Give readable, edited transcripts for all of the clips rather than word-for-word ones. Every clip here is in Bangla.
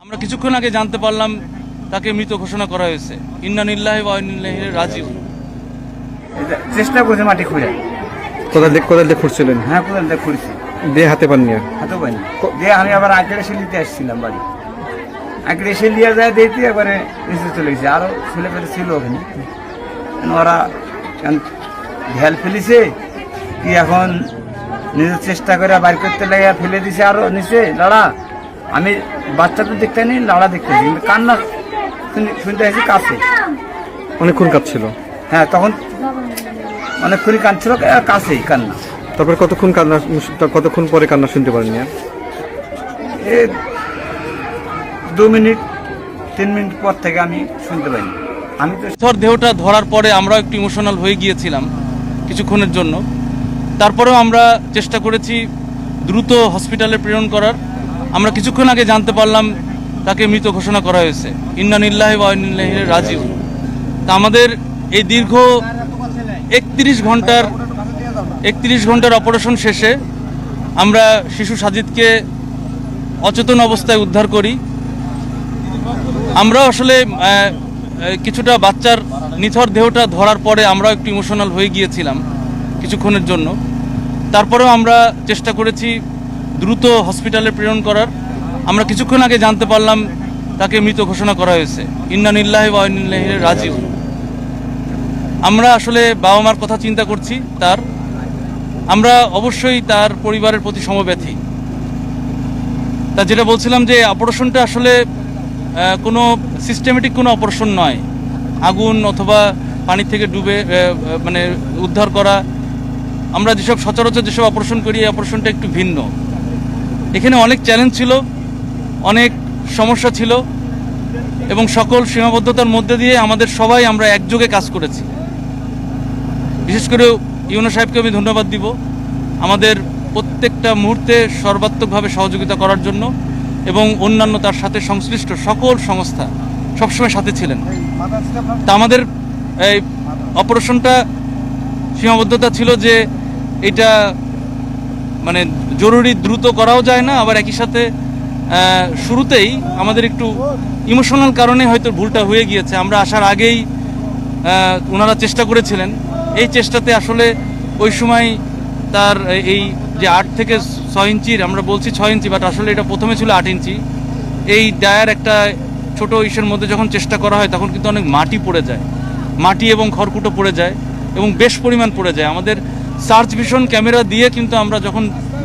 আমরা কিছুক্ষণ আগে জানতে পারলাম তাকে মৃত ঘোষণা করা হয়েছে। ইন্না লিল্লাহি ওয়া ইন্না ইলাইহি রাজিউন। চেষ্টা করছে মাটি খুঁড়ে। কোদাল দিয়ে খুঁড়ছিলেন? হ্যাঁ, কোদাল দিয়ে খুঁড়ছি। দিয়ে হাতে পাননি? হাতে পাইনি। দিয়ে আমি আবার আঁকড়ে এসে নিতে আসছিলাম বাড়ি। আঁকড়ে এসে নিয়ে যায় দেখতে একবারে নিচে চলে গেছে। আরও ছেলে পেলে ছিল ওখানে। ওরা ঢেল ফেলিছে কি এখন নিজের চেষ্টা করে বাইর করতে লাগে ফেলে দিছে আরো নিচে লাড়া। আমি বাচ্চা তো দেখতে নেই, লাড়া দেখতেছি, কিন্তু কান্না শুনতে আসছি কাছে। অনেকক্ষণ কাঁদছিল? হ্যাঁ, তখন অনেকক্ষণই কাঁদছিল, কাছেই কান্না। তারপরে কতক্ষণ পরে কান্না শুনতে পারেননি? এই 2 মিনিট 3 মিনিট পর থেকে আমি শুনতে পাইনি। আমি তো দেহটা ধরার পরে আমরাও একটু ইমোশনাল হয়ে গিয়েছিলাম কিছুক্ষণের জন্য। তারপরেও আমরা চেষ্টা করেছি দ্রুত হসপিটালে প্রেরণ করার। আমরা কিছুক্ষণ আগে জানতে পারলাম তাকে মৃত ঘোষণা করা হয়েছে। ইন্না লিল্লাহি ওয়া ইন্না ইলাইহি রাজিউন। তা আমাদের এই দীর্ঘ 31 ঘন্টার অপারেশন শেষে আমরা শিশু সাজিদকে অচেতন অবস্থায় উদ্ধার করি। আমরা আসলে কিছুটা বাচ্চার নিথর দেহটা ধরার পরে আমরাও একটু ইমোশনাল হয়ে গিয়েছিলাম কিছুক্ষণের জন্য। তারপরেও আমরা চেষ্টা করেছি দ্রুত হসপিটালে প্রেরণ করার। আমরা কিছুক্ষণ আগে জানতে পারলাম তাকে মৃত ঘোষণা করা হয়েছে। ইন্না লিল্লাহি ওয়া ইন্না ইলাইহি রাজিউন। আমরা আসলে বাবা মার কথা চিন্তা করছি। আমরা অবশ্যই তার পরিবারের প্রতি সমব্যথী। তা যেটা বলছিলাম যে অপারেশনটা আসলে কোনো সিস্টেমেটিক কোনো অপারেশন নয়। আগুন অথবা পানি থেকে ডুবে মানে উদ্ধার করা, আমরা সচরাচর যেসব অপারেশন করি এই অপারেশনটা একটু ভিন্ন। এখানে অনেক চ্যালেঞ্জ ছিল, অনেক সমস্যা ছিল এবং সকল সীমাবদ্ধতার মধ্যে দিয়ে আমাদের সবাই আমরা একযোগে কাজ করেছি। বিশেষ করে ইউনো সাহেবকে আমি ধন্যবাদ দিব আমাদের প্রত্যেকটা মুহূর্তে সর্বাত্মকভাবে সহযোগিতা করার জন্য, এবং অন্যান্য তার সাথে সংশ্লিষ্ট সকল সংস্থা সবসময় সাথে ছিলেন। তা আমাদের এই অপারেশনটা সীমাবদ্ধতা ছিল যে এটা মানে জরুরি দ্রুত করাও যায় না, আবার একই সাথে শুরুতেই আমাদের একটু ইমোশনাল কারণে হয়তো ভুলটা হয়ে গিয়েছে। আমরা আসার আগেই ওনারা চেষ্টা করেছিলেন। এই চেষ্টাতে আসলে ওই সময় তার এই যে 8 থেকে 6 ইঞ্চির, আমরা বলছি 6 ইঞ্চি, বাট আসলে এটা প্রথমে ছিল 8 ইঞ্চি, এই ডায়ার একটা ছোট ইসের মধ্যে যখন চেষ্টা করা হয় তখন কিন্তু অনেক মাটি পড়ে যায়, মাটি এবং খড়কুটো পড়ে যায় এবং বেশ পরিমাণ পড়ে যায়। আমাদের সার্চ ভিশন ক্যামেরা দিয়ে কিন্তু আমরা যখন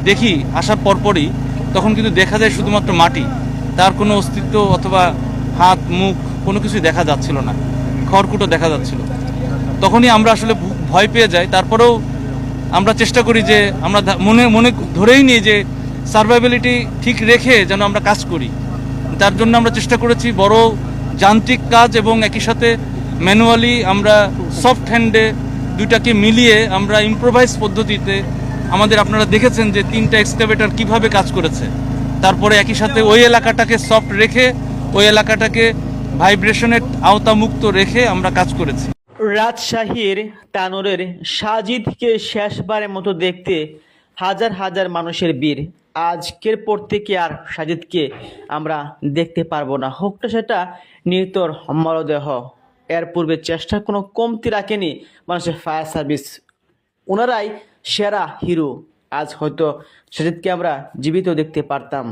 দেখি আসার পরপরই, তখন কিন্তু দেখা যায় শুধুমাত্র মাটি, তার কোনো অস্তিত্ব অথবা হাত মুখ কোনো কিছুই দেখা যাচ্ছিল না, খড়কুটো দেখা যাচ্ছিল। তখনই আমরা আসলে ভয় পেয়ে যাই। তারপরেও আমরা চেষ্টা করি যে আমরা মনে ধরেই নিই যে সার্ভাইভেলিটি ঠিক রেখে যেন আমরা কাজ করি। তার জন্য আমরা চেষ্টা করেছি বড় যান্ত্রিক কাজ এবং একই সাথে ম্যানুয়ালি আমরা সফট হ্যান্ডে দুইটাকে মিলিয়ে আমরা ইম্প্রোভাইজ পদ্ধতিতে আমাদের, আপনারা দেখেছেন যে 3টা এক্সকাভেটর কিভাবে কাজ করেছে। তারপরে একই সাথে ওই এলাকাটাকে সফট রেখে, ওই এলাকাটাকে ভাইব্রেশনের আওতামুক্ত রেখে আমরা কাজ করেছি। রাজশাহীর তানোরের সাজিদকে শেষবারের মতো দেখতে হাজার হাজার মানুষের ভিড়। আজকের পর থেকে আর সাজিদকে আমরা দেখতে পারবো না, হোকটা সেটা নিতর মরদেহ। এর পূর্বে চেষ্টার কোনো কমতি রাখেনি মানুষের ফায়ার সার্ভিস। ওনারাই সেরা হিরো। আজ হয়তো সাজিদকে আমরা জীবিত দেখতে পারতাম।